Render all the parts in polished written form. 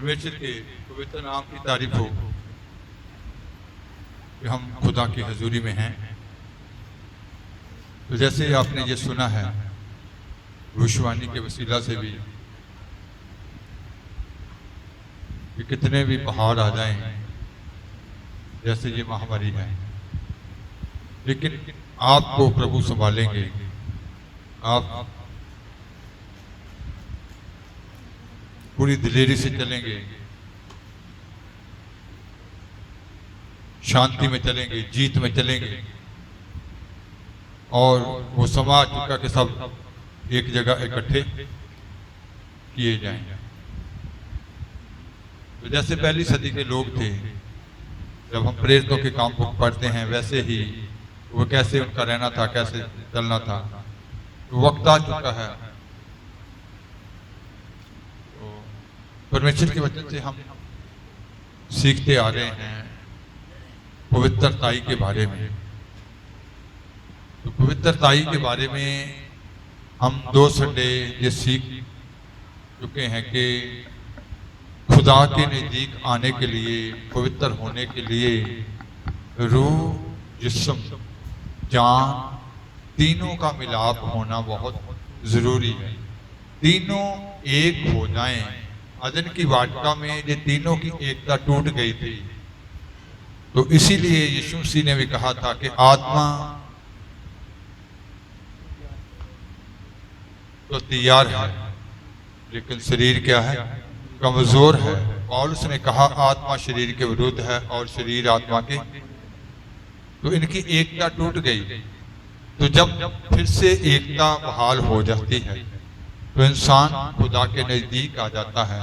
परमेश्वर के पवित्र नाम की तारीफ हो कि हम खुदा की हजूरी में हैं। तो जैसे आपने ये सुना है भविष्यवाणी के वसीला से भी कि कितने भी पहाड़ आ जाएं, जैसे ये महामारी है, लेकिन आपको प्रभु संभालेंगे। आप पूरी दिलेरी से चलेंगे, शांति में चलेंगे, जीत में चलेंगे। और वो समा चुका कि सब एक जगह इकट्ठे किए जाएं। तो जैसे पहली सदी के लोग थे, जब हम प्रेरितों के काम को पढ़ते हैं, वैसे ही वो कैसे उनका रहना था, कैसे चलना था। तो वक्त आ चुका है। तो परमेश्वर के वचन से हम सीखते आ रहे हैं पवित्रताई के बारे में। तो पवित्रताई के बारे में हम 2 संडे ये सीख चुके हैं कि खुदा के नज़दीक आने के लिए, पवित्र होने के लिए रूह, जिस्म, जान तीनों का मिलाप होना बहुत ज़रूरी है। तीनों एक हो जाएं। अदन की वाटिका में ये तीनों की एकता टूट गई थी। तो इसीलिए यीशु मसीह ने भी कहा था कि आत्मा तो तैयार है, लेकिन शरीर क्या है? कमजोर है। और उसने कहा आत्मा शरीर के विरुद्ध है और शरीर आत्मा के। तो इनकी एकता टूट गई। तो जब फिर से एकता बहाल हो जाती है तो इंसान खुदा के नजदीक आ जाता है।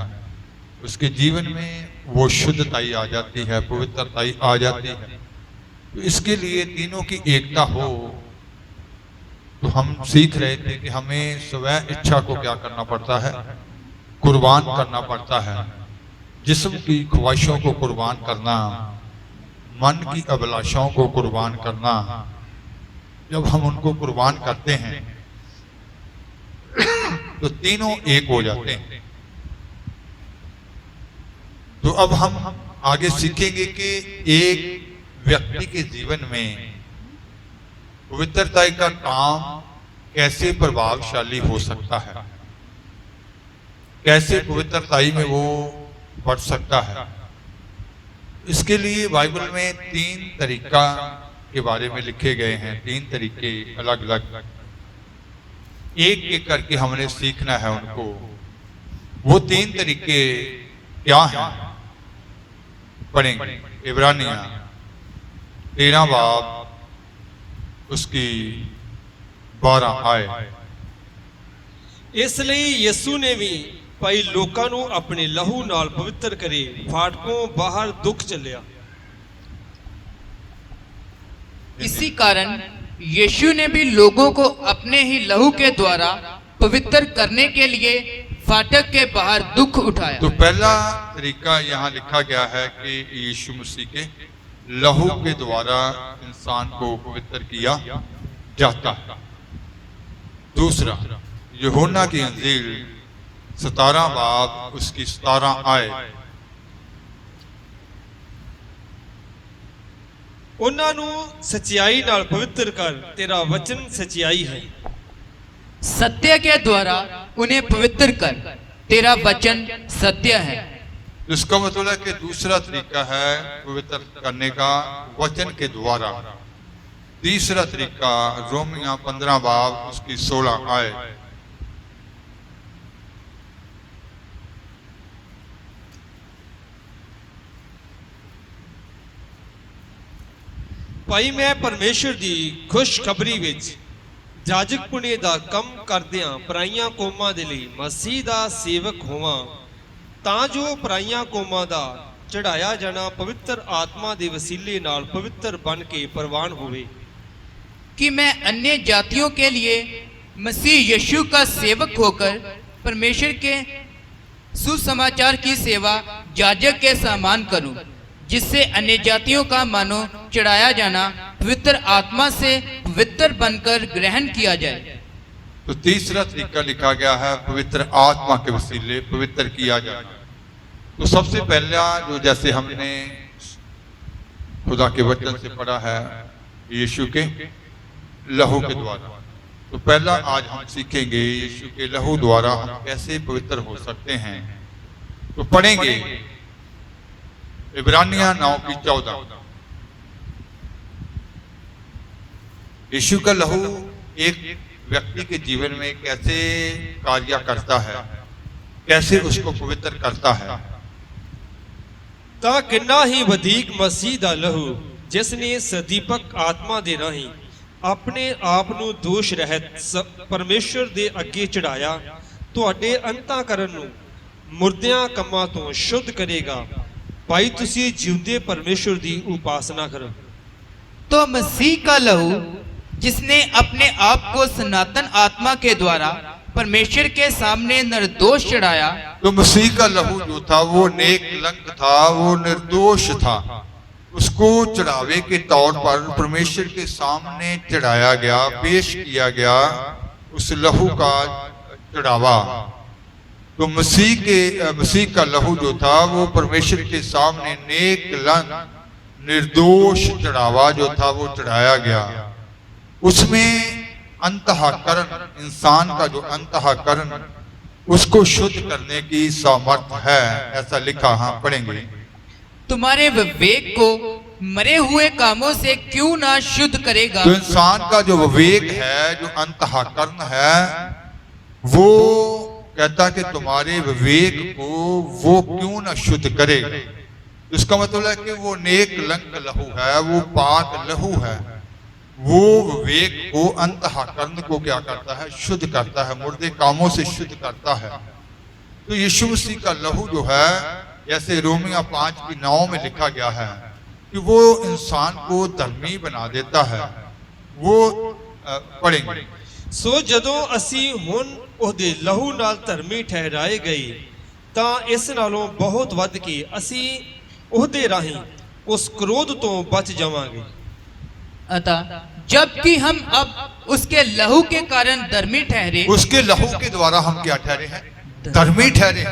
उसके जीवन में वो शुद्धताई आ जाती है, पवित्रताई आ जाती है। तो इसके लिए तीनों की एकता हो। तो हम सीख रहे थे कि हमें स्वयं इच्छा को क्या करना पड़ता है? कुर्बान करना पड़ता है। जिस्म की ख्वाहिशों को कुर्बान करना, मन की अभिलाषाओं को कुर्बान करना। जब हम उनको कुर्बान करते हैं तो तीनों एक हो जाते हैं। तो अब हम आगे सीखेंगे कि एक व्यक्ति के जीवन में पवित्रता का काम कैसे प्रभावशाली हो सकता है, कैसे पवित्रताई में वो बढ़ सकता है। इसके लिए बाइबल में 3 तरीका के बारे में लिखे गए हैं। 3 तरीके अलग अलग, एक एक करके हमने सीखना है उनको। वो 3 तरीके क्या हैं पढ़ेंगे। इब्रानिया 13 बाब उसकी 12 आए। इसलिए यीशु ने भी भाई लोगों को अपने लहू नाल पवित्र करे, फाटकों बाहर दुख चलिया। इसी कारण यीशु ने भी लोगों को अपने ही लहू के द्वारा पवित्र करने के लिए फाटक के बाहर दुख उठाया। तो पहला तरीका यहाँ लिखा गया है कि यीशु मसीह के लहू के द्वारा इंसान को पवित्र किया जाता है। दूसरा, यूहन्ना की अंजील 17 बाब उसकी 17 आए। उन्होंने सच्चाई नाल पवित्र कर, तेरा वचन सच्चाई है। सत्य के द्वारा उन्हें पवित्र कर, तेरा वचन सत्य है। इसका मतलब है कि दूसरा तरीका है पवित्र करने का वचन के द्वारा। तीसरा तरीका रोमिया 15 बाब उसकी 16 आए। भाई मैं परमेश्वर की खुशखबरी विच जाजक पुणे का कम करदियां पराइयां कौमां दे लई मसीह दा सेवक होवां, तां जो पराइयां कौमां दा चढ़ाया जाना पवित्र आत्मा दे वसीले नाल पवित्र बन के प्रवान होवे। कि मैं अन्य जातियों के लिए मसीह यीशु का सेवक होकर परमेश्वर के सुसमाचार की सेवा याजक के समान करूं, जिससे अन्य जातियों का मानो चढ़ाया जाना पवित्र आत्मा से पवित्र बनकर ग्रहण किया जाए। तो तीसरा तरीका लिखा गया है पवित्र आत्मा के वसीले पवित्र किया जाए। तो सबसे पहला जो जैसे हमने खुदा के वचन से पढ़ा है यीशु के लहू के द्वारा, तो पहला आज हम सीखेंगे यीशु के लहू द्वारा हम कैसे पवित्र हो सकते हैं। तो पढ़ेंगे इब्रानिया 9:14। यीशु का लहू एक व्यक्ति के जीवन में कैसे कार्य करता है, कैसे उसको पवित्र करता है। ਤਾਂ ਕਿੰਨਾ ਹੀ ਵਧੇਕ ਮਸੀਹ ਦਾ ਲਹੂ ਜਿਸ ਨੇ ਸਦੀਪਕ ਆਤਮਾ ਦੇ ਰਾਹੀਂ ਆਪਣੇ ਆਪ ਨੂੰ ਦੋਸ਼ ਰਹਿਤ ਪਰਮੇਸ਼ਰ ਦੇ ਅੱਗੇ ਚੜਾਇਆ, ਤੁਹਾਡੇ ਅੰਤःਕਰਨ ਨੂੰ ਮੁਰਦਿਆਂ ਕੰਮਾਂ ਤੋਂ ਸ਼ੁੱਧ ਕਰੇਗਾ। ਭਾਈ ਤੁਸੀਂ ਜਿਉਂਦੇ ਪਰਮੇਸ਼ਰ ਦੀ ਉਪਾਸਨਾ ਕਰੋ। तो मसीह का लहू जिसने अपने आप को सनातन आत्मा के द्वारा परमेश्वर के सामने निर्दोष चढ़ाया, तो मसीह का लहू जो था वो नेक लंग था, वो निर्दोष था। उसको चढ़ावे के तौर पर परमेश्वर के सामने चढ़ाया गया, पेश किया गया उस लहू का चढ़ावा। तो मसीह का लहू जो था वो परमेश्वर के सामने नेक लंग निर्दोष चढ़ावा जो था वो चढ़ाया गया। उसमें अंतःकरण, इंसान का जो अंतःकरण उसको शुद्ध करने की सामर्थ है, ऐसा लिखा। हाँ पढ़ेंगे। तुम्हारे विवेक को मरे हुए कामों से क्यों ना शुद्ध करेगा। तो इंसान का जो विवेक है, जो अंतःकरण है, वो कहता कि तुम्हारे विवेक को वो क्यों ना शुद्ध करेगा। इसका मतलब है कि वो नेक लंग लहू है, वो पाक लहू है। वो विवेक को, अंतःकरण को क्या करता है, शुद्ध करता है, मुर्दे कामों से शुद्ध करता है। तो यीशु मसीह का लहू जो है, जैसे रोमिया 5:9 में लिखा गया है कि वो इंसान को धर्मी बना देता है। वो पढ़ेंगे। ਸੋ ਜਦੋਂ ਅਸੀਂ ਹੁਣ ਉਹਦੇ ਲਹੂ ਨਾਲ ਧਰਮੀ ਠਹਿਰਾਏ ਗਏ, ਤਾਂ ਇਸ ਨਾਲੋਂ ਬਹੁਤ ਵੱਧ ਕੇ ਅਸੀਂ ਉਹਦੇ ਰਾਹੀਂ ਉਸ ਕ੍ਰੋਧ ਤੋਂ ਬਚ ਜਾਵਾਂਗੇ। अतः जबकि हम अब उसके लहू के कारण धर्मी ठहरे, उसके लहू के द्वारा हम क्या ठहरे हैं, धर्मी ठहरे।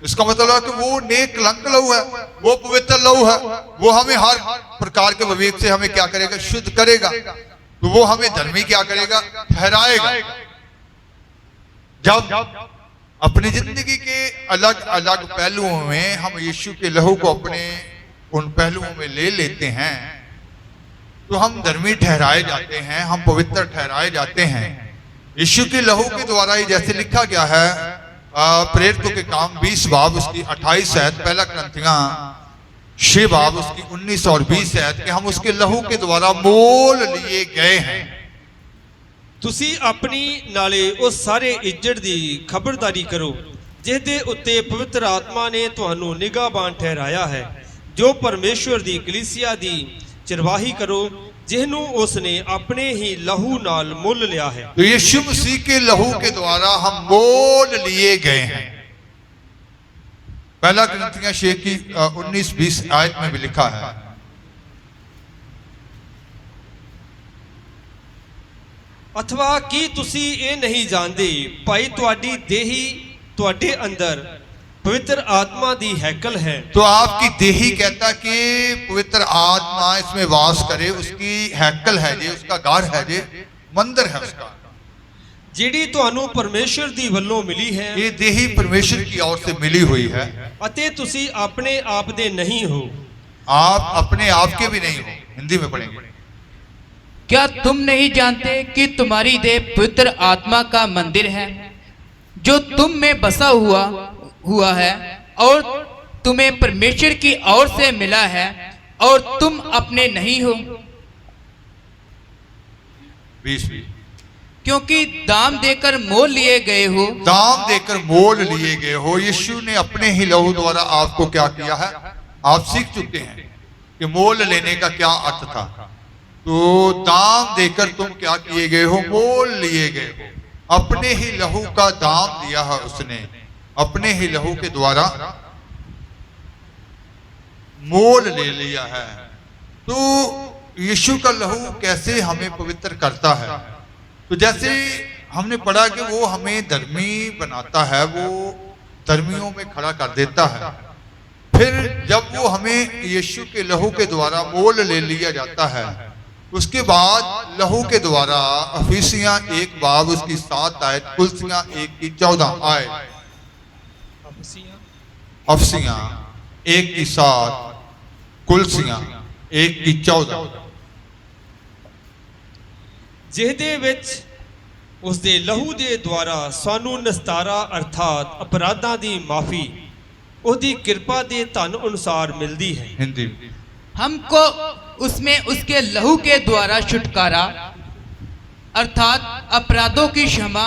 इसका मतलब है कि वो नेक लंग लहू है, वो पवित्र लहू है। वो हमें हर प्रकार के विवेक से हमें क्या करेगा, शुद्ध करेगा। तो वो हमें धर्मी क्या करेगा, ठहराएगा। जब अपनी जिंदगी के अलग अलग पहलुओं में हम यीशु के लहू को अपने उन पहलुओं में ले लेते हैं, तो हम धर्मी ठहराए जाते हैं, हम पवित्र ठहराए जाते हैं यीशु के लहू के द्वारा ही। जैसे लिखा गया है प्रेरितों के काम 20 बाब उसकी 28 आयत, पहला कुरिन्थियों 6 बाब उसकी 19 और 20 आयत कि हम उसके लहू के द्वारा मोल लिए गए हैं। ਤੁਸੀਂ ਆਪਣੀ ਨਾਲੇ ਉਸ ਸਾਰੇ ਇੱਜ਼ਤ ਦੀ ਖਬਰਦਾਰੀ ਕਰੋ ਜਿਸ ਦੇ ਉੱਤੇ ਪਵਿੱਤਰ ਆਤਮਾ ਨੇ ਤੁਹਾਨੂੰ ਨਿਗਾਹਬਾਨ ਠਹਿਰਾਇਆ ਹੈ, ਜੋ ਪਰਮੇਸ਼ਵਰ ਦੀ ਕਲੀਸਿਆ ਦੀ ਚਰਵਾਹੀ ਕਰੋ, ਜਿਹਨੂੰ ਉਸਨੇ ਆਪਣੇ ਹੀ ਲਹੂ ਨਾਲ ਮੁੱਲ ਲਿਆ ਹੈ। तो यीशु मसीह के लहू के द्वारा हम मोल लिए गए हैं। पहला कुरिन्थियों 6 की 19-20 आयत में भी लिखा है। अथवा ਕੀ ਤੁਸੀਂ ਇਹ ਨਹੀਂ ਜਾਣਦੇ ਭਾਈ ਤੁਹਾਡੀ ਦੇਹੀ ਤੁਹਾਡੇ ਅੰਦਰ पवित्र आत्मा दी हैकल है। तो आपकी देही कहता कि पवित्र आत्मा इसमें वास करे, उसकी हैकल है जी, उसका घर है जी, मंदिर है उसका, ਜਿਹੜੀ ਤੁਹਾਨੂੰ ਪਰਮੇਸ਼ਰ ਦੀ ਵੱਲੋਂ ਮਿਲੀ ਹੈ। ये देही परमेश्वर की ओर से मिली हुई है। ਅਤੇ ਤੁਸੀਂ ਆਪਣੇ ਆਪ ਦੇ नहीं हो। आप अपने आप के भी नहीं हो। हिंदी में पढ़ेंगे। क्या तुम नहीं जानते कि तुम्हारी देह पवित्र आत्मा का मंदिर है, जो तुम में बसा हुआ है और तुम्हें परमेश्वर की ओर से मिला है और तुम अपने नहीं हो। 20 क्योंकि दाम देकर मोल लिए गए हो। दाम देकर मोल लिए गए हो। यीशु ने अपने ही लहू द्वारा आपको क्या किया है, आप सीख चुके हैं कि मोल लेने का क्या अर्थ था। तो दाम देकर तुम क्या किए गए हो, मोल लिए गए हो। अपने ही लहू का दाम दिया है उसने, अपने ही लहू के द्वारा मोल ले लिया है। तो यीशु का लहू कैसे हमें पवित्र करता है। तो जैसे हमने पढ़ा कि वो हमें धर्मी बनाता है, वो धर्मियों में खड़ा कर देता है। फिर जब वो हमें यीशु के लहू के द्वारा मोल ले लिया जाता है, उसके बाद लहू के द्वारा अफीसियां 1 बाब उसकी 7 आयत, कुलसियां 1 की 14 आयत, अफसियां 1 की 7, कुलसियां 1 की 14, ਜਿਹਦੇ ਵਿੱਚ ਉਸ ਦੇ ਲਹੂ ਦੇ ਦੁਆਰਾ ਸਾਨੂੰ ਨਿਸਤਾਰਾ ਅਰਥਾਤ ਅਪਰਾਧਾਂ ਦੀ ਮਾਫੀ ਉਹਦੀ ਕਿਰਪਾ ਦੇ ਧਨ ਅਨੁਸਾਰ ਮਿਲਦੀ ਹੈ। हिंदी हमको उसमें उसके लहू के द्वारा छुटकारा अर्थात अपराधों की क्षमा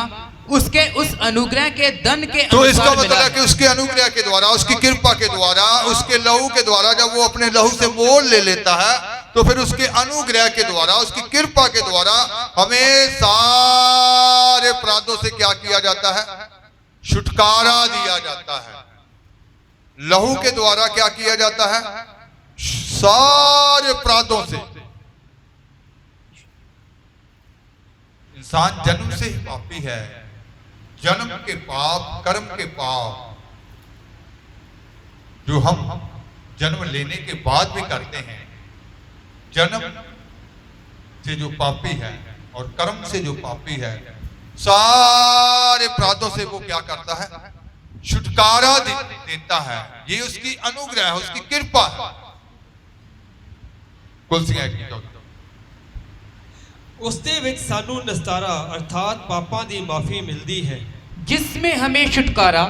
उसके उस अनुग्रह के धन के तो इसका अनुसार मतलब मिला है कि उसके अनुग्रह के द्वारा, उसकी कृपा के द्वारा, उसके लहू के द्वारा जब वो अपने लहू से मोल ले लेता है, तो फिर उसके अनुग्रह के द्वारा, उसकी कृपा के द्वारा हमें सारे अपराधों से क्या किया जाता है? छुटकारा दिया जाता है। लहू के द्वारा क्या किया जाता है? सारे अपराधों से। इंसान जन्म से ही पापी है। जन्म के पाप, कर्म के पाप जो हम जन्म लेने के बाद भी करते हैं, जन्म से जो पापी है और कर्म से जो पापी है, सारे अपराधों से वो क्या करता है? छुटकारा देता है। ये उसकी अनुग्रह है, उसकी कृपा है। कुलसियां 1 ਉਸ ਦੇ ਵਿੱਚ ਸਾਨੂੰ ਨਿਸਤਾਰਾ अर्थात पापां दी माफी मिलती है, जिसमें हमें छुटकारा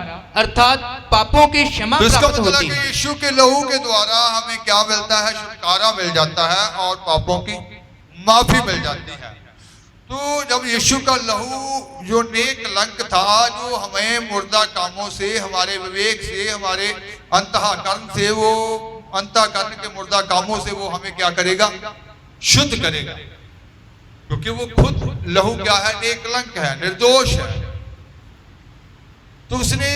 अर्थात पापों की क्षमा तो इसका प्राप्त मतलब होती कि है। यीशु के लहू के द्वारा हमें क्या मिलता है? छुटकारा मिल जाता है और पापों की माफी मिल जाती है। तो जब यीशु का लहू जो नेक लंक था, जो हमें मुर्दा कामों से, हमारे विवेक से, हमारे अंतःकरण से, वो अंतःकरण के मुर्दा कामों से वो हमें क्या करेगा? शुद्ध करेगा, क्योंकि वो खुद लहू क्या है? नेक लंक है, निर्दोष है। तो उसने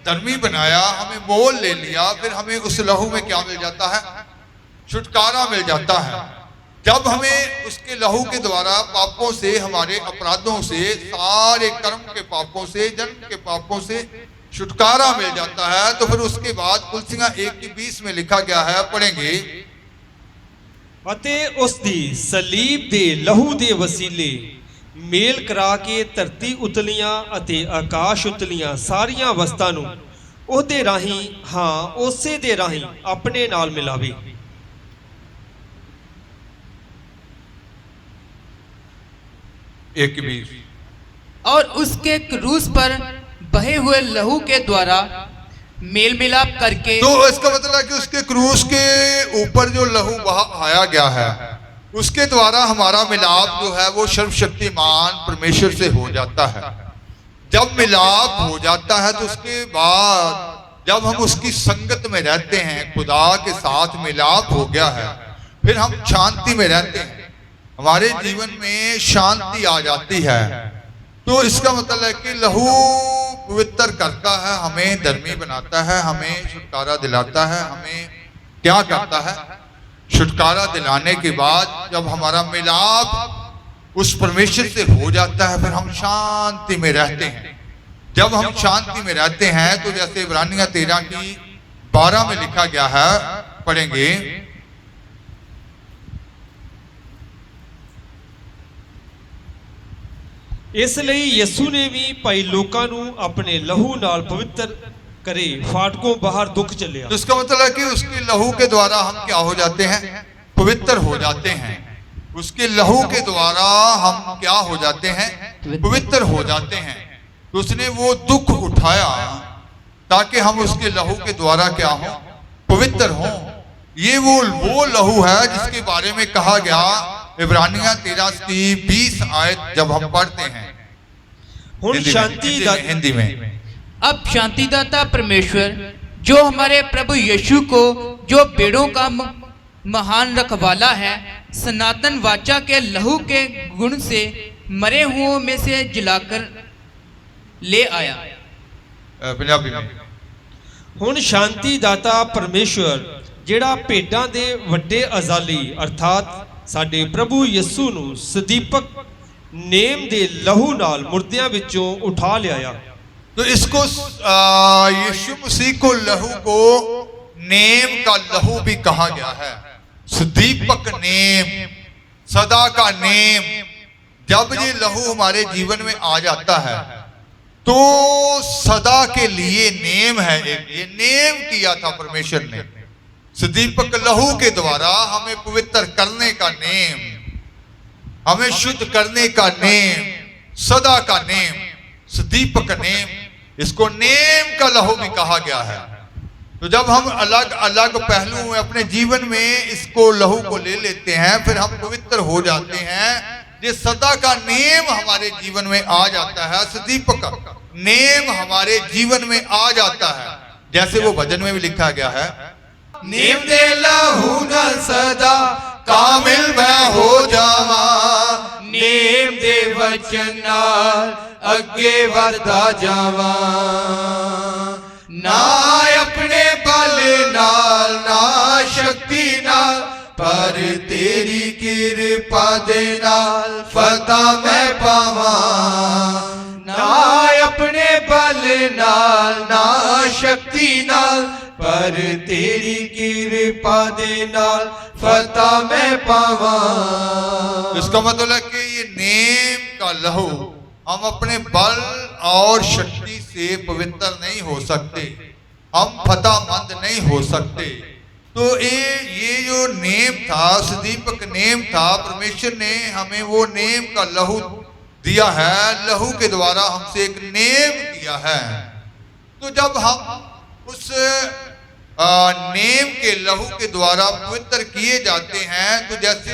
धर्मी बनाया, हमें मोल ले लिया, फिर हमें उस लहू में क्या मिल जाता है? छुटकारा मिल जाता है। जब हमें उसके लहू के द्वारा पापों से, हमारे अपराधों से, सारे कर्म के पापों से, जन्म के पापों से छुटकारा मिल जाता है, तो फिर उसके बाद कुलसियां 1 की 20 में लिखा गया है, पढ़ेंगे, ਅਤੇ ਉਸ ਦੀ ਸਲੀਬ ਦੇ ਲਹੂ ਦੇ ਵਸੀਲੇ ਮੇਲ ਕਰਾ ਕੇ ਧਰਤੀ ਉਤਲੀਆਂ ਅਤੇ ਆਕਾਸ਼ ਉਤਲੀਆਂ ਸਾਰੀਆਂ ਵਸਤਾਂ ਨੂੰ ਉਹਦੇ ਰਾਹੀਂ, ਹਾਂ ਉਸੇ ਦੇ ਰਾਹੀਂ ਆਪਣੇ ਨਾਲ ਮਿਲਾਵੇ। एक की 20, और उसके क्रूस पर बहे हुए लहू के द्वारा मेल मिलाप करके तो इसका मतलब है कि उसके क्रूस के ऊपर जो लहू बहाया गया है, उसके द्वारा हमारा मिलाप जो है वो सर्वशक्तिमान परमेश्वर से हो जाता है। जब मिलाप हो जाता है तो उसके बाद जब हम उसकी संगत में रहते हैं, खुदा के साथ मिलाप हो गया है, फिर हम शांति में रहते हैं, हमारे जीवन में शांति आ जाती है। तो इसका मतलब है कि लहू पवित्र करता है, हमें धर्मी बनाता है, हमें छुटकारा दिलाता है। हमें क्या करता है? छुटकारा दिलाने के बाद जब हमारा मिलाप उस परमेश्वर से हो जाता है, फिर हम शांति में रहते हैं। जब हम शांति में रहते हैं तो जैसे इब्रानियां 13 की 12 में लिखा गया है, पढ़ेंगे, ਇਸ ਲਈ ਯਿਸੂ ਨੇ ਵੀ ਭਾਈ ਲੋਕਾਂ ਨੂੰ ਆਪਣੇ ਲਹੂ ਨਾਲ ਪਵਿੱਤਰ करे, फाटकों बाहर दुख चलिया। तो इसका मतलब है कि उसके लहू के द्वारा हम क्या हो जाते हैं? पवित्र हो जाते हैं। उसके लहू के द्वारा हम क्या हो जाते हैं? पवित्र हो जाते हैं। तो उसने वो दुख उठाया ताकि हम उसके लहू के द्वारा क्या हो? पवित्र हो। ये वो लहू है जिसके बारे में कहा गया इब्रानियां 13 की 20 आयत जब हम पढ़ते हैं हिंदी में। अब शांतिदाता परमेश्वर जो हमारे प्रभु यीशु को, जो पेड़ों का महान रखवाला है, सनातन वाचा के लहू के गुण से मरे हुओं में से जिलाकर ले आया। पंजाबी में ਹੁਣ ਸ਼ਾਂਤੀ ਦਾਤਾ ਪਰਮੇਸ਼ਵਰ ਜਿਹੜਾ ਭੇਡਾਂ ਦੇ ਵੱਡੇ ਅਜ਼ਾਲੀ ਅਰਥਾਤ ਸਾਡੇ ਪ੍ਰਭੂ ਯਿਸੂ ਨੂੰ ਸਦੀਪਕ ਨੇਮ ਦੇ ਲਹੂ ਨਾਲ ਮੁਰਦਿਆਂ ਵਿੱਚੋਂ ਉਠਾ ਲਿਆਇਆ। तो इसको यीशु मसीह को लहू को नेम का लहू भी कहा गया है। सदीपक नेम, सदा का नेम। जब ये लहू हमारे जीवन में आ जाता है तो सदा के लिए नेम है। एक ये नेम किया था परमेश्वर ने सदीपक लहू के द्वारा, हमें पवित्र करने का नेम, हमें शुद्ध करने का नेम, सदा का नेम, सदीपक नेम। इसको नेम का लहू भी कहा गया है। तो जब हम अलग अलग पहलुओं में अपने जीवन में इसको लहू को ले लेते हैं, फिर हम पवित्र हो जाते हैं। ये सदा का नेम हमारे जीवन में आ जाता है, सदीपक नेम हमारे जीवन में आ जाता है। जैसे वो भजन में भी लिखा गया है, नेम दे लहू नाल सदा कामिल मैं हो जावा, नेम दे वचन नाल अगे वधदा जावा। ना अपने बल नाल ना शक्ति नाल, पर तेरी कृपा दे नाल फतह मैं पावा। ना अपने बल नाल ना शक्ति नाल, पर तेरी कृपा दे नाल फतह मैं पावा। इसका मतलब है कि ये नेम का लहू, हम अपने बल और शक्ति से पवित्र नहीं हो सकते, हम फतेहमंद नहीं हो सकते। तो ये जो नेम था, सदीपक नेम था, परमेश्वर ने हमें वो नेम का लहू दिया है। लहू के द्वारा हमसे एक नेम दिया है। तो जब हम उस नेम के लहू के द्वारा पवित्र किए जाते हैं, तो जैसे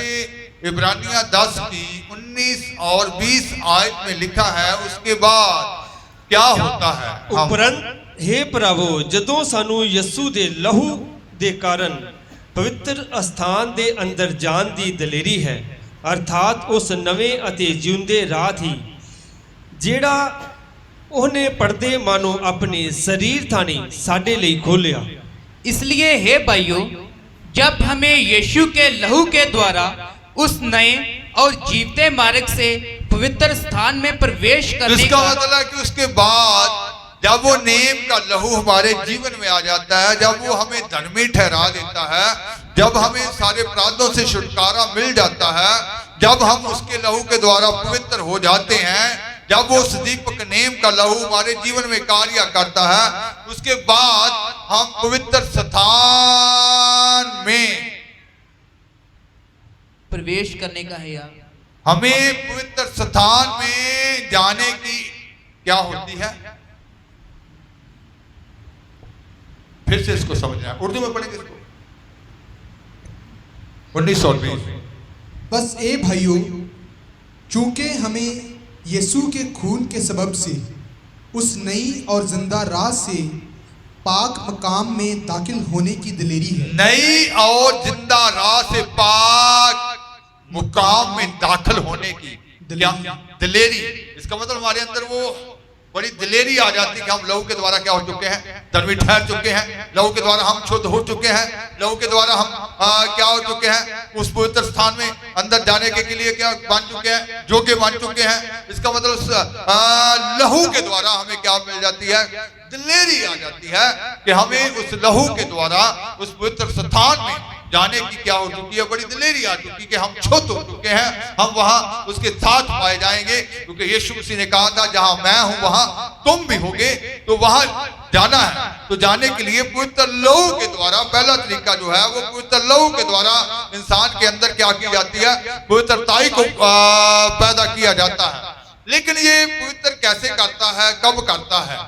इब्रानिया 10 की 19 और 20 आयत में लिखा है, उसके बाद क्या होता है? उपरंत हे प्रभु, ਜਦੋਂ ਸਾਨੂੰ ਯਸੂ ਦੇ ਲਹੂ ਦੇ ਕਾਰਨ ਪਵਿੱਤਰ ਅਸਥਾਨ ਦੇ ਅੰਦਰ ਜਾਣ ਦੀ ਦਲੇਰੀ ਹੈ, ਅਰਥਾਤ ਉਸ ਨਵੇਂ ਅਤੇ ਜਿਉਂਦੇ ਰਾਹ ਹੀ ਜਿਹੜਾ ਉਹਨੇ ਪਰਦੇ ਮਾਨੋ ਆਪਣੇ ਸਰੀਰ ਥਾਣੀ ਸਾਡੇ ਲਈ ਖੋਲਿਆ। इसलिए हे भाइयों, जब हमें यीशु के लहू के द्वारा उस नए और जीवते मार्ग से पवित्र स्थान में प्रवेश करने इसका का मतलब है कि उसके बाद जब वो नेम का लहू हमारे जीवन में आ जाता है, जब वो हमें धर्मी ठहरा देता है, जब हमें सारे अपराधों से छुटकारा मिल जाता है, जब हम उसके लहू के द्वारा पवित्र हो जाते हैं, जब वो सदीपक नेम का लहू हमारे जीवन में कार्य करता है, उसके बाद हम पवित्र स्थान में प्रवेश करने का है। हमें पवित्र स्थान में जाने की क्या होती है? फिर से इसको समझना है, उर्दू में पढ़ेंगे इसको। 1920 बस ए भाइयों, चूंकि हमें यीशु के खून के सबब से उस नई और जिंदा राह से पाक मकाम में दाखिल होने की दिलेरी है। नई और जिंदा राह से पाक मुकाम में दाखिल होने की क्या दिलेरी। इसका मतलब हमारे अंदर वो बड़ी दिलेरी आ जाती है कि हम लहू के द्वारा क्या हो चुके हैं? धर्मी ठहर चुके हैं। लहू के द्वारा हम शुद्ध हो चुके हैं। लहू के द्वारा हम क्या हो चुके हैं? उस पवित्र स्थान में अंदर जाने के लिए क्या बन चुके हैं? योग्य बन चुके हैं। इसका मतलब लहू के द्वारा हमें क्या मिल जाती है? दिलेरी आ जाती है कि हमें उस लहू के द्वारा उस पवित्र स्थान में जाने की क्या हो चुकी है? बड़ी दिलेरी आ चुकी कि हम शुद्ध हो चुके हैं, हम वहां उसके साथ पाए जाएंगे। क्योंकि यीशु मसीह ने कहा था, जहां मैं हूं वहां तुम भी होगे। तो वहां जाना है, तो जाने के लिए पवित्र लहू के द्वारा, पहला तरीका जो है वो पवित्र लहू के द्वारा इंसान के अंदर क्या की जाती है? पवित्रताई को पैदा किया जाता है। लेकिन ये पवित्र कैसे करता है, कब करता है?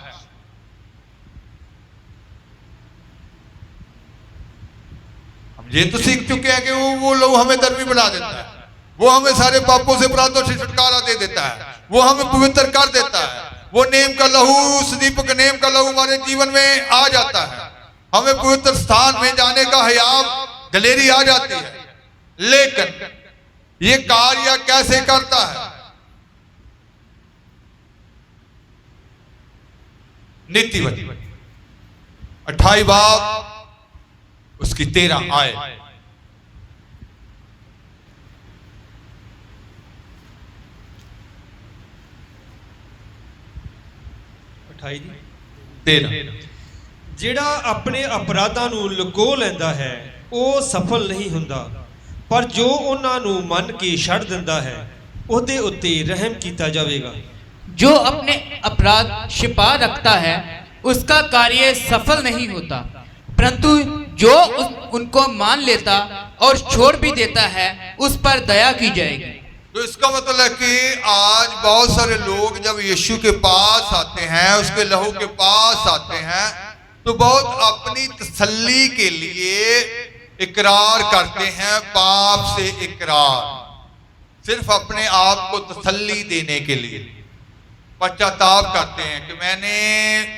ये तो सीख चुके हैं कि वो लहू हमें धर्मी बना देता है, वो हमें सारे पापों से अपराधों से छुटकारा दे देता है, वो हमें पवित्र कर देता है। वो नेम का लहू, सदीपक नेम का लहू हमारे जीवन में आ जाता है, हमें पवित्र स्थान में जाने का हयाब दिलेरी आ जाती है। लेकिन ये कार्य कैसे करता है? नीतिवत 28 बाब उसकी 13 आए। ਜਿਹੜਾ ਆਪਣੇ ਅਪਰਾਧਾਂ ਨੂੰ ਲੁਕੋ ਲੈਂਦਾ ਹੈ ਉਹ ਸਫਲ ਨਹੀਂ ਹੁੰਦਾ, ਪਰ ਜੋ ਉਹਨਾਂ ਨੂੰ ਮੰਨ ਕੇ ਛੱਡ ਦਿੰਦਾ ਹੈ ਉਹਦੇ ਉੱਤੇ ਰਹਿਮ ਕੀਤਾ ਜਾਵੇਗਾ। जो अपने अपराध छिपा रखता है उसका कार्य सफल नहीं होता, परंतु जो उनको मान लेता और छोड़ भी देता है उस पर दया की जाएगी। तो इसका मतलब है कि आज बहुत सारे लोग जब यीशु के पास आते हैं, उसके लहू के पास आते हैं, तो बहुत अपनी तसल्ली के लिए इकरार करते हैं, पाप से इकरार, सिर्फ अपने आप को तसल्ली देने के लिए पश्चाताप करते हैं कि मैंने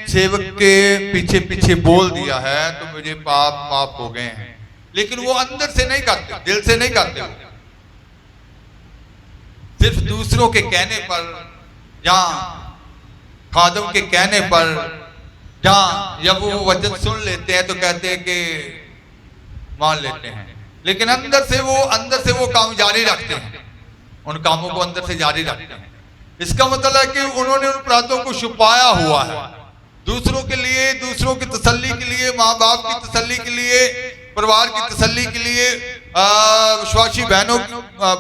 सेवक के पीछे पीछे बोल दिया है तो मुझे पाप माफ हो गए हैं, लेकिन वो अंदर से नहीं करते, दिल से नहीं करते, सिर्फ दूसरों के कहने पर या खादम के कहने पर जब वो वचन सुन लेते हैं तो कहते हैं कि मान लेते हैं, लेकिन अंदर से वो काम जारी रखते हैं, उन कामों को अंदर से जारी रखते हैं। इसका मतलब है कि उन्होंने उन अपराधों को छुपाया हुआ है, दूसरों के लिए, दूसरों की तसल्ली के लिए, माँ बाप की तसल्ली के लिए, परिवार की तसल्ली के लिए, विश्वासी बहनों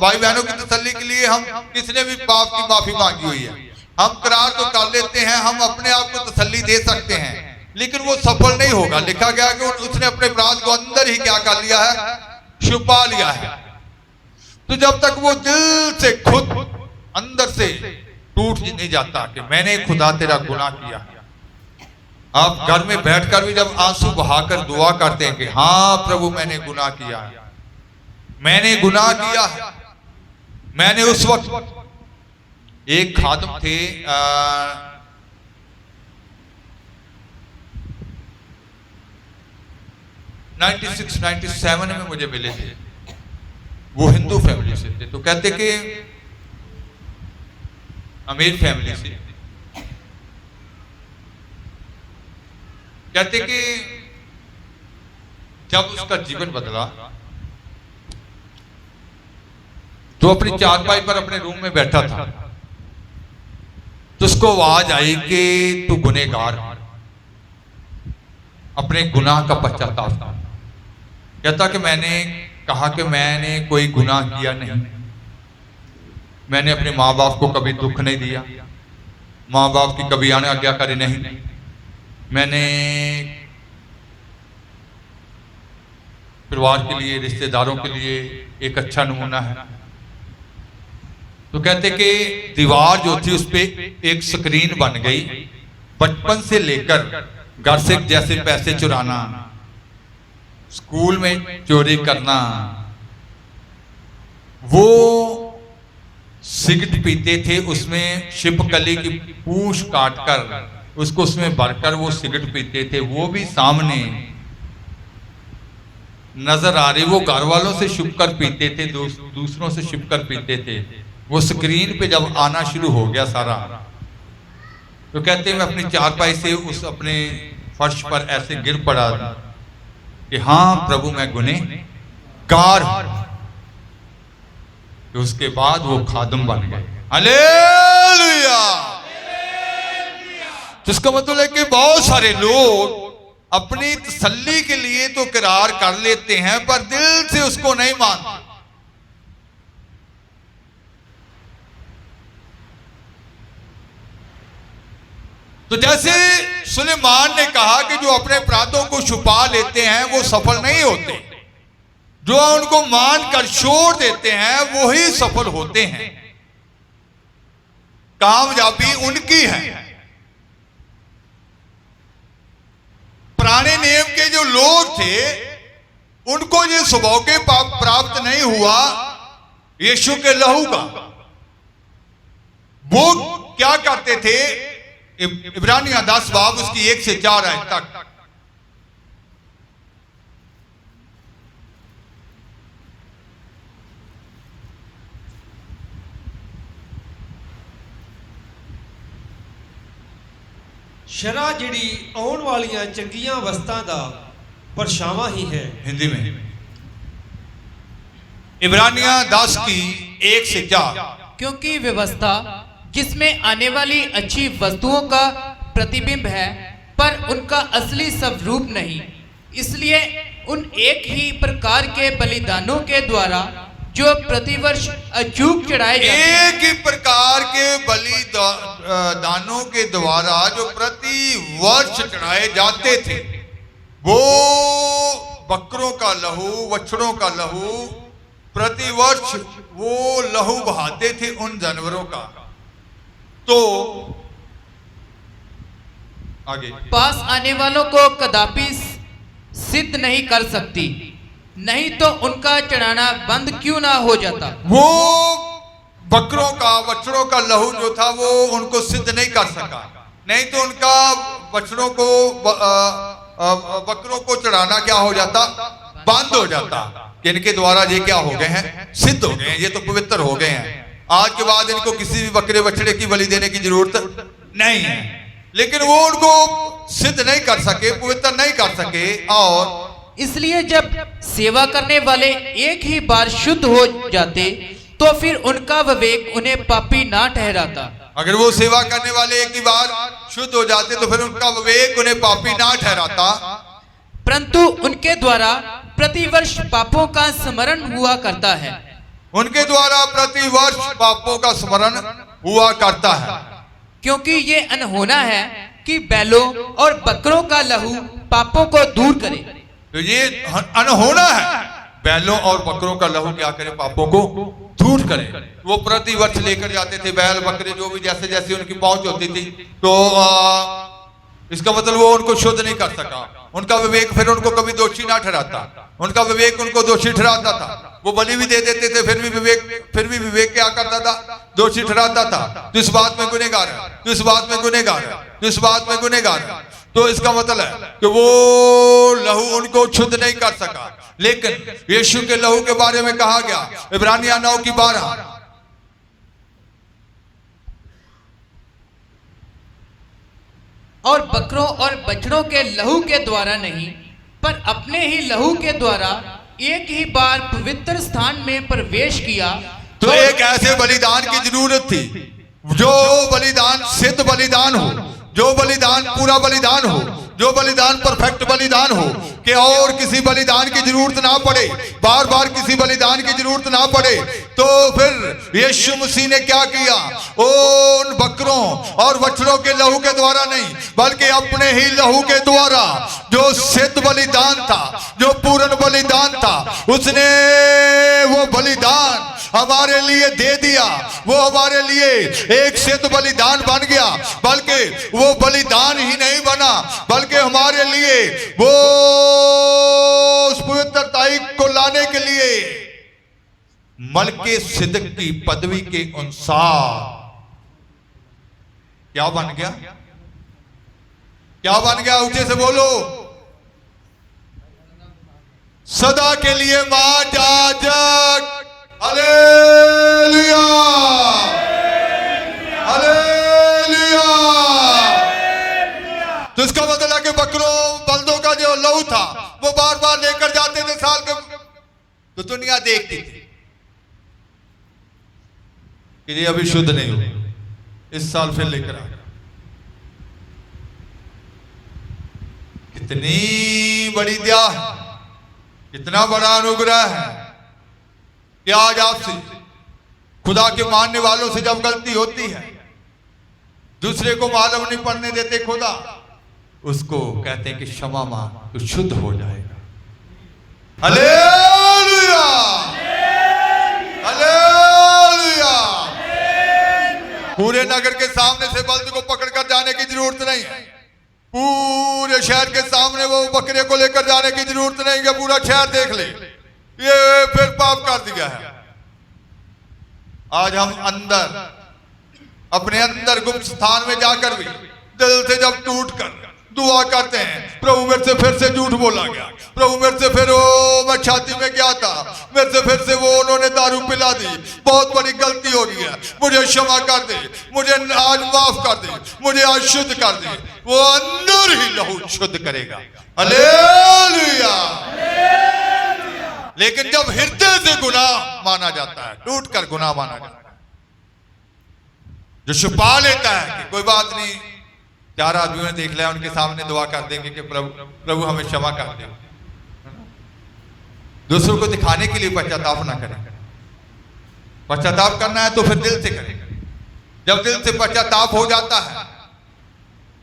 भाई बहनों की तसल्ली के लिए हम किसने भी पाप की माफी मांगी हुई है, हम करार तो कर लेते हैं, हम अपने आप को तसल्ली दे सकते हैं, लेकिन वो सफल नहीं होगा। लिखा गया कि उसने अपने अपराध को अंदर ही क्या कर लिया है, छुपा लिया है। तो जब तक वो दिल से खुद अंदर से टूट नहीं जाता कि मैंने खुदा तेरा गुनाह किया। आप घर में बैठकर भी जब आंसू बहाकर दुआ करते हैं कि हाँ प्रभु मैंने गुनाह किया है, मैंने गुनाह किया है। मैंने उस वक्त एक खादम थे, 96-97 में मुझे मिले थे, वो हिंदू फैमिली से थे, तो कहते कि अमीर फैमिली से, कहते कि जब उसका जीवन बदला तो अपनी चारपाई पर अपने रूम में बैठा था, तो उसको आवाज आई कि तू गुनहगार, अपने गुनाह का पश्चाताप कर। कहता कि मैंने कहा कि मैंने कोई गुनाह किया नहीं, मैंने अपने माँ बाप को कभी दुख नहीं दिया, माँ बाप की कभी आज्ञाकारी नहीं, मैंने परिवार के लिए, रिश्तेदारों के लिए एक अच्छा नमूना है। तो कहते कि दीवार जो थी उस पे एक स्क्रीन बन गई, बचपन से लेकर घर से जैसे पैसे चुराना, स्कूल में चोरी करना, वो सिगरेट पीते थे, उसमें छिपकली की पूंछ काटकर उसको उसमें भरकर वो सिगरेट पीते थे, वो भी सामने नजर आ रही, वो घर वालों से छुप कर पीते थे, दूसरों से छुप कर पीते थे। वो स्क्रीन पे जब आना शुरू हो गया सारा, तो कहते मैं अपनी चारपाई से उस अपने फर्श पर ऐसे गिर पड़ा कि हाँ प्रभु मैं गुनहगार हूं। तो उसके बाद वो खादम बन गए। हालेलुया। तो इसका मतलब है कि बहुत सारे लोग अपनी तसल्ली के लिए तो करार कर लेते हैं, पर दिल से उसको नहीं मानते। तो जैसे सुलेमान ने कहा कि जो अपने अपराधों को छुपा लेते हैं वो सफल नहीं होते, जो उनको मानकर छोड़ देते हैं वही सफल होते हैं, कामयाबी उनकी है। पुराने नियम के जो लोग थे उनको ये सौभाग्य प्राप्त नहीं हुआ यीशु के लहू का। वो क्या करते थे, इब्रानियों 10 बाब उसकी 1 से 4 आयत तक, शरा जिहड़ी आउण वालियां चंगियां वस्तां दा परछावां ही है। हिंदी में इब्रानियों 10 की 1 से 4, क्योंकि व्यवस्था जिसमें आने वाली अच्छी वस्तुओं का प्रतिबिंब है, पर उनका असली स्वरूप नहीं। इसलिए उन एक ही प्रकार के बलिदानों के द्वारा जो प्रतिवर्ष अचूक चढ़ाए जाते हैं, एक ही प्रकार के बलिदानों के द्वारा जो प्रति वर्ष चढ़ाए जाते थे, वो बकरों का लहू, बछड़ों का लहू, प्रतिवर्ष वो लहू बहाते थे उन जानवरों का। तो आगे पास आने वालों को कदापि सिद्ध नहीं कर सकती, नहीं तो उनका चढ़ाना बंद क्यों ना हो जाता। वो बकरों का, बछड़ों का लहू जो था वो उनको सिद्ध नहीं कर सका, नहीं तो उनका बछड़ों को बकरों को चढ़ाना क्या हो जाता, बंद हो जाता। इनके द्वारा ये क्या हो गए हैं, सिद्ध हो गए हैं, ये तो पवित्र हो गए हैं। आज के बाद इनको किसी भी बकरे बछड़े की बलि देने की जरूरत नहीं है। लेकिन वो उनको सिद्ध नहीं कर सके, पवित्र नहीं कर सके। और इसलिए जब सेवा करने वाले एक ही बार शुद्ध हो जाते तो फिर उनका विवेक उन्हें पापी ना ठहराता। अगर वो सेवा करने वाले एक ही बार शुद्ध हो जाते तो फिर उनका विवेक उन्हें पापी ना ठहराता, परंतु उनके द्वारा प्रतिवर्ष पापों का स्मरण हुआ करता है। उनके द्वारा प्रतिवर्ष पापों का स्मरण हुआ करता है। क्योंकि ये अनहोना है कि बैलों और बकरों का लहू पापों को दूर करे। तो ये अनहोना है, बैलों और बकरों का लहू क्या करे, पापों को दूर करे। वो प्रतिवर्ष लेकर जाते थे बैल बकरे, जो भी जैसे जैसे उनकी पहुंच होती थी, तो इसका मतलब वो उनको शुद्ध नहीं कर सका। उनका विवेक फिर उनको कभी दोषी ना ठहराता, उनका विवेक उनको दोषी ठहराता था। वो बलि भी दे देते थे, फिर भी विवेक क्या करता था, दोषी ठहराता था। तो इस बात में गुनहगार है, तो इस बात में गुनहगार है, तो इस बात में गुनहगार है। तो इसका मतलब है कि वो लहू उनको शुद्ध नहीं कर सका। लेकिन यीशु के लहू के बारे में कहा गया इब्रानिया 9:12, और बकरों और बछड़ों के लहू के द्वारा नहीं, पर अपने ही लहू के द्वारा एक ही बार पवित्र स्थान में प्रवेश किया। तो एक ऐसे बलिदान की जरूरत थी जो बलिदान सिद्ध बलिदान हो, जो बलिदान पूरा बलिदान हो, जो बलिदान परफेक्ट बलिदान हो, कि और किसी बलिदान की जरूरत ना पड़े, बार बार किसी बलिदान की जरूरत ना पड़े। तो फिर यीशु मसीह ने क्या किया, उन बकरों और बछड़ों के लहू के द्वारा नहीं, बल्कि अपने ही लहू के द्वारा, जो सिद्ध बलिदान था, जो पूर्ण बलिदान था, उसने वो बलिदान हमारे लिए दे दिया। वो हमारे लिए एक सिद्ध बलिदान बन गया। बल्कि वो बलिदान ही नहीं बना, बल्कि हमारे लिए वो उस पवित्रता को लाने के लिए मलके सिद्क की पदवी के अनुसार क्या बन गया, क्या बन गया, ऊंचे से बोलो, सदा के लिए महायाजक। Hallelujah, hallelujah. तो इसका मतलब है कि बकरों बल्दों का जो लहू था वो बार बार लेकर जाते थे साल के, तो दुनिया देखती थी कि ये अभी शुद्ध नहीं हुए, इस साल फिर लेकर आ। कितनी बड़ी दया है, कितना बड़ा अनुग्रह है कि आज आपसे खुदा के मानने वालों से जब गलती होती है, दूसरे को मालूम नहीं पड़ने देते खुदा, उसको कहते हैं कि क्षमा मांग तो शुद्ध हो जाएगा। Hallelujah, hallelujah. पूरे नगर के सामने से बल्द को पकड़कर जाने की जरूरत नहीं है, पूरे शहर के सामने वो बकरे को लेकर जाने की जरूरत नहीं है, पूरा शहर देख ले, ये फिर पाप कर दिया है। आज हम अंदर अपने अंदर गुप्त स्थान में जाकर भी दिल से जब टूट कर दुआ करते हैं, प्रभु मेरे से फिर से झूठ बोला गया, प्रभु मेरे से फिर मैं छाती में गया था, मेरे से फिर से वो उन्होंने दारू पिला दी, बहुत बड़ी गलती हो गई है, मुझे क्षमा कर दे, मुझे आज माफ कर दे, मुझे आज शुद्ध कर दे। वो अंदर ही लहू शुद्ध करेगा। हालेलुया। लेकिन जब हृदय से गुनाह माना जाता है, टूट कर गुनाह माना जाता है, जो छुपा लेता है कि कोई बात नहीं, 4 आदमियों ने देख लिया, उनके सामने दुआ कर देंगे कि प्रभु हमें क्षमा कर दे। दूसरों को दिखाने के लिए पश्चाताप ना करें। पश्चाताप करना है तो फिर दिल से करें। जब दिल से पश्चाताप हो जाता है,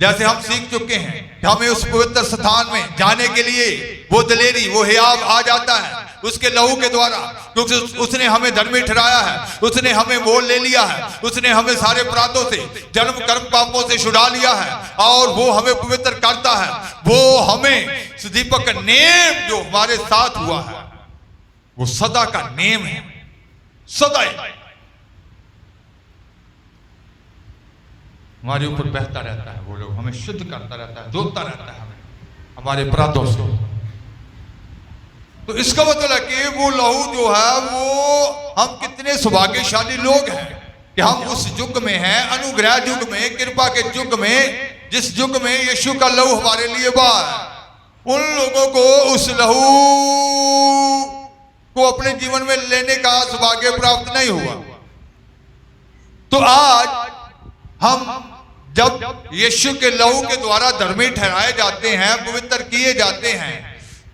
जैसे हम सीख चुके हैं कि हमें उस पवित्र स्थान में जाने के लिए वो दिलेरी, वो हियाव आ जाता है उसके लहू के द्वारा, क्योंकि उसने हमें धर्मी ठहराया है, उसने हमें मोल ले लिया है, उसने हमें सारे अपराधों से, जन्म कर्म पापों से छुड़ा लिया है और वो हमें पवित्र करता है। वो हमें दीपक नेम जो हमारे साथ हुआ है वो सदा का नेम है, सदा हमारे ऊपर बहता रहता है। वो लोग हमें शुद्ध करता रहता है, धोता रहता है हमारे अपराधों से। तो इसका मतलब है कि वो लहू जो है, वो हम कितने सौभाग्यशाली लोग हैं कि हम उस युग में हैं, अनुग्रह युग में, कृपा के युग में, जिस युग में यीशु का लहू हमारे लिए बहा है। उन लोगों को उस लहू को अपने जीवन में लेने का सौभाग्य प्राप्त नहीं हुआ। तो आज हम जब यीशु के लहू के द्वारा धर्मी ठहराए जाते हैं, पवित्र किए जाते हैं,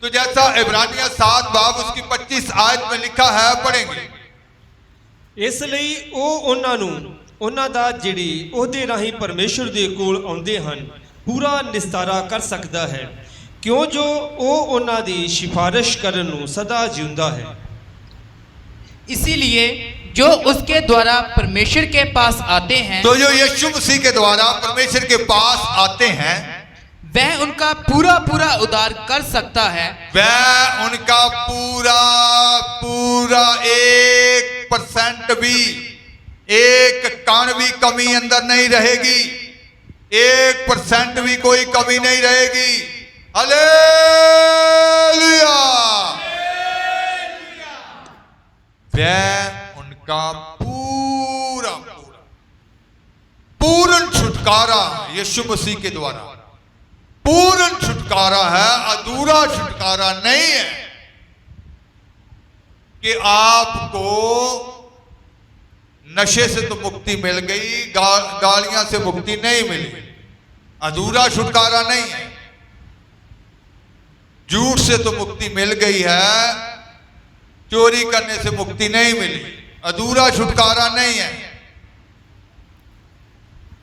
तो जैसा इब्रानिया 7 बाब उसकी 25 आयत में लिखा है, पढ़ेंगे। ਇਸ ਲਈ ਉਹ ਉਹਨਾਂ ਦਾ ਜਿਹੜੀ ਉਹਦੇ ਰਾਹੀਂ ਪਰਮੇਸ਼ਰ ਦੇ ਕੋਲ ਆਉਂਦੇ ਹਨ ਪੂਰਾ ਨਿਸਤਾਰਾ ਕਰ ਸਕਦਾ ਹੈ, ਕਿਉਂ ਜੋ ਉਹ ਉਹਨਾਂ ਦੀ ਸਿਫਾਰਿਸ਼ ਕਰਨ ਨੂੰ ਸਦਾ ਜਿਉਂਦਾ ਹੈ। इसीलिए जो उसके द्वारा परमेश्वर के पास आते हैं, तो जो यीशु मसीह के द्वारा परमेश्वर के पास आते हैं, वह उनका पूरा पूरा उद्धार कर सकता है। वह उनका पूरा पूरा 1% भी, 1 कण भी कमी अंदर नहीं रहेगी, 1% भी कोई कमी नहीं रहेगी। हालेलुया। वह उनका पूरा पूर्ण छुटकारा यीशु मसीह के द्वारा, पूर्ण छुटकारा है, अधूरा छुटकारा नहीं है कि आपको नशे से तो मुक्ति मिल गई, गालियां से मुक्ति नहीं मिली, अधूरा छुटकारा नहीं है। झूठ से तो मुक्ति मिल गई है, चोरी करने से मुक्ति नहीं मिली, अधूरा छुटकारा नहीं है,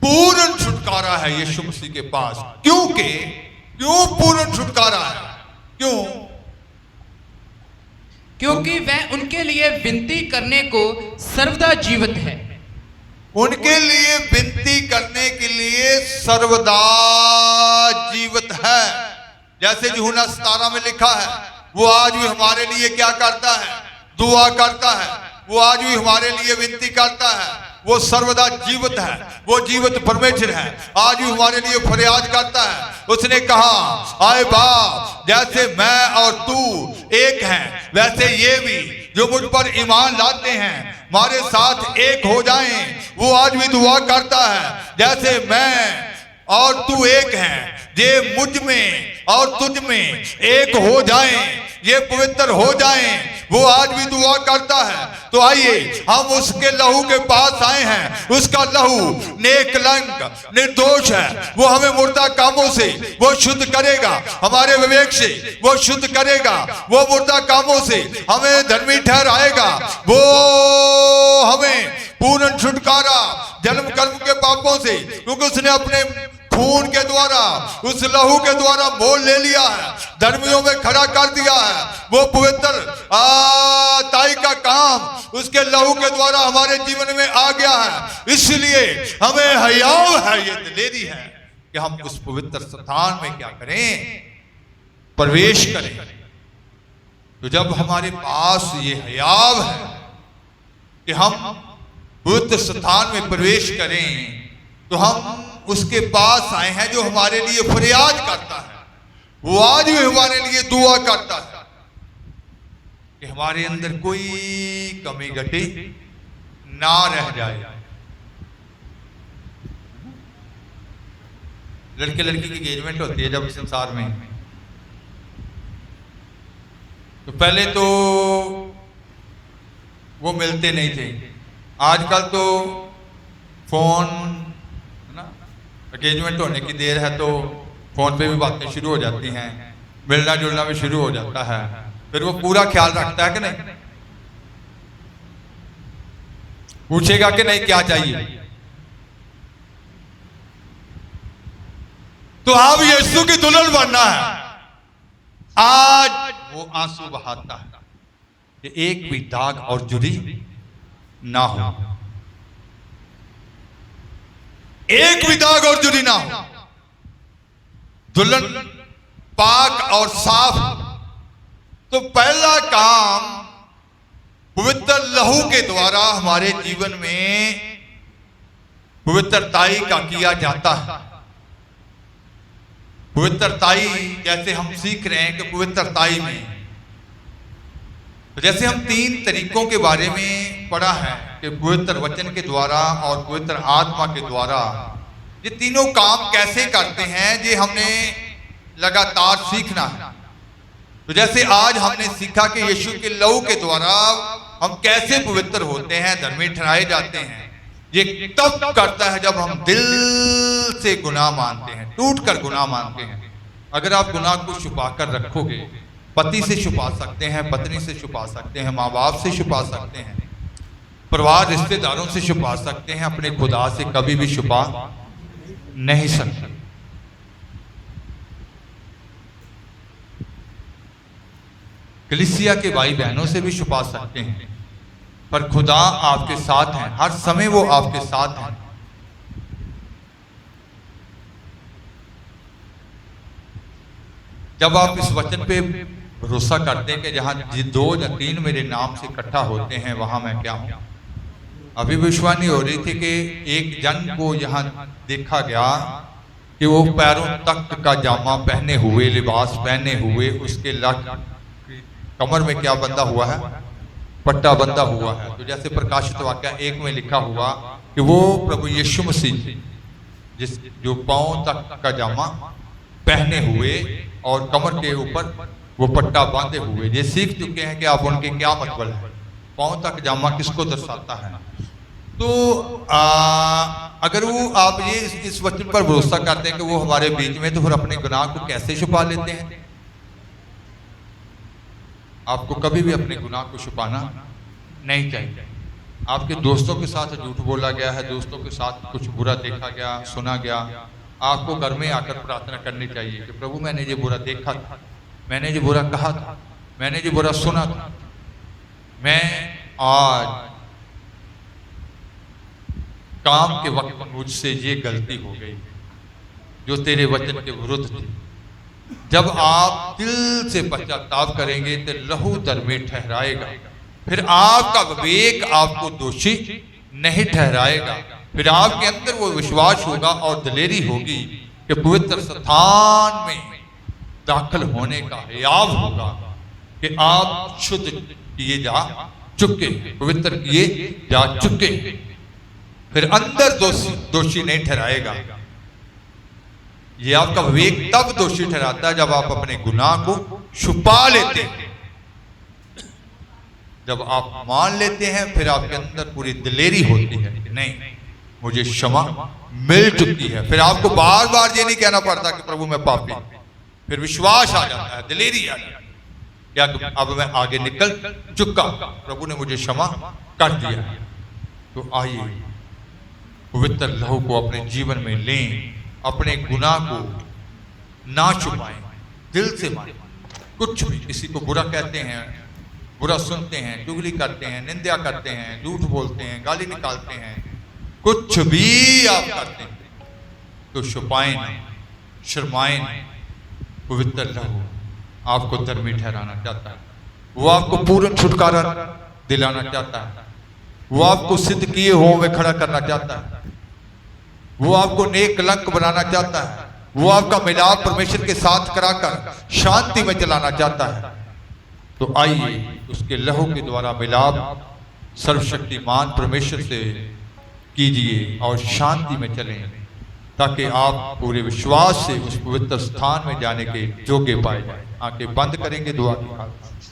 पूर्ण छुटकारा है यीशु मसीह के पास। क्यों पूर्ण छुटकारा है? क्योंकि वह उनके लिए विनती करने को सर्वदा जीवित है। उनके लिए विनती करने के लिए सर्वदा जीवित है। जैसे यूहन्ना 17 में लिखा है, वो आज भी हमारे लिए क्या करता है? दुआ करता है। वो आज भी हमारे लिए विनती करता है। वो सर्वदा जीवित है, वो जीवित परमेश्वर है, आज भी हमारे लिए फरियाद करता है। उसने कहा, आए बाप, जैसे मैं और तू एक हैं, वैसे ये भी जो मुझ पर ईमान लाते हैं हमारे साथ एक हो जाएं। वो आज भी दुआ करता है, जैसे मैं और तू एक हैं, ये मुझ में और तुझ में एक हो जाएं, ये पवित्र हो जाएं। वो आज भी दुआ करता है। तो आइए हम उसके लहू के पास आए हैं। उसका लहू नेकलंक निर्दोष है। वो हमें मुर्दा कामों से वो शुद्ध करेगा, हमारे विवेक से वो शुद्ध करेगा, वो मुर्दा कामों से हमें धर्मी ठहराएगा। वो हमें पूर्ण छुटकारा जन्म कर्म के पापों से, क्योंकि उसने अपने खून के द्वारा, उस लहू के द्वारा मोल ले लिया है, धर्मियों में खड़ा कर दिया है। वो पवित्र ताई का काम उसके लहू के द्वारा हमारे जीवन में आ गया है। इसलिए हमें हयाव है, ये दिलेरी है कि हम उस पवित्र स्थान में क्या करें? प्रवेश करें। तो जब हमारे पास ये हयाव है कि हम पवित्र स्थान में प्रवेश करें, तो हम उसके पास आए हैं जो हमारे लिए फरियाद करता है। वो आज भी हमारे लिए दुआ करता है कि हमारे अंदर कोई कमी घटी ना रह जाए। लड़के लड़की की एंगेजमेंट होती है जब संसार में, तो पहले तो वो मिलते नहीं थे। आजकल तो फोन, एंगेजमेंट होने की देर है तो फोन पे भी बातें शुरू हो जाती हैं, मिलना जुलना भी शुरू हो जाता है, फिर वो पूरा ख्याल रखता है कि नहीं? पूछेगा कि नहीं क्या चाहिए? तो अब यीशु की दुल्हन बनना है। आज वो आंसू बहाता है कि एक भी दाग और जुड़ी ना हो, एक भी दाग और जुड़ी ना हो। दुल्हन पाक और साफ। तो पहला काम पवित्र लहू के द्वारा हमारे जीवन में पवित्रताई का किया जाता है। पवित्रताई जैसे हम सीख रहे हैं कि पवित्रताई में, तो जैसे हम 3 तरीकों के बारे में पढ़ा है कि पवित्र वचन के द्वारा और पवित्र आत्मा के द्वारा ये तीनों काम कैसे करते हैं, ये हमने लगातार सीखना है। तो जैसे आज हमने सीखा कि यीशु के लहू के द्वारा हम कैसे पवित्र होते हैं, धर्मी ठहराए जाते हैं। ये तब करता है जब हम दिल से गुनाह मानते हैं, टूट कर गुनाह मानते हैं। अगर आप गुनाह को छुपा कर रखोगे, पति से छुपा सकते हैं, पत्नी से छुपा सकते हैं, माँ बाप से छुपा सकते हैं, परिवार रिश्तेदारों से छुपा सकते हैं, अपने खुदा से कभी भी छुपा नहीं सकते। कलीसिया के भाई बहनों से भी छुपा सकते हैं, पर खुदा आपके साथ हैं, हर समय वो आपके साथ हैं। जब आप इस वचन पे भरोसा करते हैं कि जहां 2 या 3 मेरे नाम से इकट्ठा होते हैं वहां मैं क्या हूं। अभी विश्वास हो रही थी कि एक जन को यहाँ देखा गया कि वो पैरों तक का जामा पहने हुए, लिबास पहने हुए, उसके कमर में क्या बंधा हुआ है? पट्टा बंधा हुआ है। तो जैसे प्रकाशित वाक्य 1 में लिखा हुआ कि वो प्रभु यीशु मसीह जो पांव तक का जामा पहने हुए और कमर के ऊपर वो पट्टा बांधे हुए, ये सीख चुके हैं कि आप उनके क्या मतलब है। पांव तक जामा किसको दर्शाता है? तो अगर वो आप ये इस वचन पर भरोसा करते हैं कि वो हमारे बीच में, तो फिर अपने गुनाह को कैसे छुपा लेते हैं? आपको कभी भी अपने गुनाह को छुपाना नहीं चाहिए। आपके दोस्तों के साथ झूठ बोला गया है, दोस्तों के साथ कुछ बुरा देखा गया, सुना गया, आपको घर में आकर प्रार्थना करनी चाहिए कि प्रभु मैंने ये बुरा देखा था, मैंने ये बुरा कहा था, मैंने ये बुरा सुना था, मैं आज काम के वक्त मुझसे ये गलती हो गई जो तेरे वचन के विरुद्ध थी। जब आप दिल से पश्चाताप करेंगे तो लहू धर्मी ठहराएगा, फिर आपका विवेक आपको दोषी नहीं ठहराएगा, फिर आपके अंदर वो विश्वास होगा और दिलेरी होगी कि पवित्र स्थान में दाखिल होने का हयाव होगा कि आप शुद्ध किए जा चुके, पवित्र किए जा चुके, फिर अंदर दोषी नहीं ठहराएगा। ये आपका विवेक तब दोषी ठहराता है जब आप अपने गुनाह को छुपा लेते हैं। जब आप मान लेते हैं फिर आपके अंदर पूरी दिलेरी होती है कि नहीं, मुझे क्षमा मिल चुकी है। फिर आपको बार बार ये नहीं कहना पड़ता कि प्रभु मैं पापी, फिर विश्वास आ जाता है, दिलेरी आ जाती है क्या अब मैं आगे निकल चुका, प्रभु ने मुझे क्षमा कर दिया। तो आइए पवित्र लहू को अपने जीवन में लें, अपने गुनाह को ना छुपाएं, दिल से मानें। कुछ भी किसी को बुरा कहते हैं, बुरा सुनते हैं, चुगली करते हैं, निंदा करते हैं, झूठ बोलते हैं, गाली निकालते हैं, कुछ भी आप करते हैं तो छुपाएं नहीं, शर्माएं नहीं। पवित्र लहू आपको धर्मी ठहराना चाहता है, वो आपको पूर्ण छुटकारा दिलाना चाहता है, वो आपको सिद्ध किए हुए में खड़ा करना चाहता है, वो आपको नेक कलंक बनाना चाहता है, वो आपका मिलाप परमेश्वर के साथ कराकर शांति में चलाना चाहता है। तो आइए उसके लहू के द्वारा मिलाप सर्वशक्तिमान परमेश्वर से कीजिए और शांति में चलें, ताकि आप पूरे विश्वास से उस पवित्र स्थान में जाने के योग्य पाए जाए। आंखें बंद करेंगे, दुआ की हालत।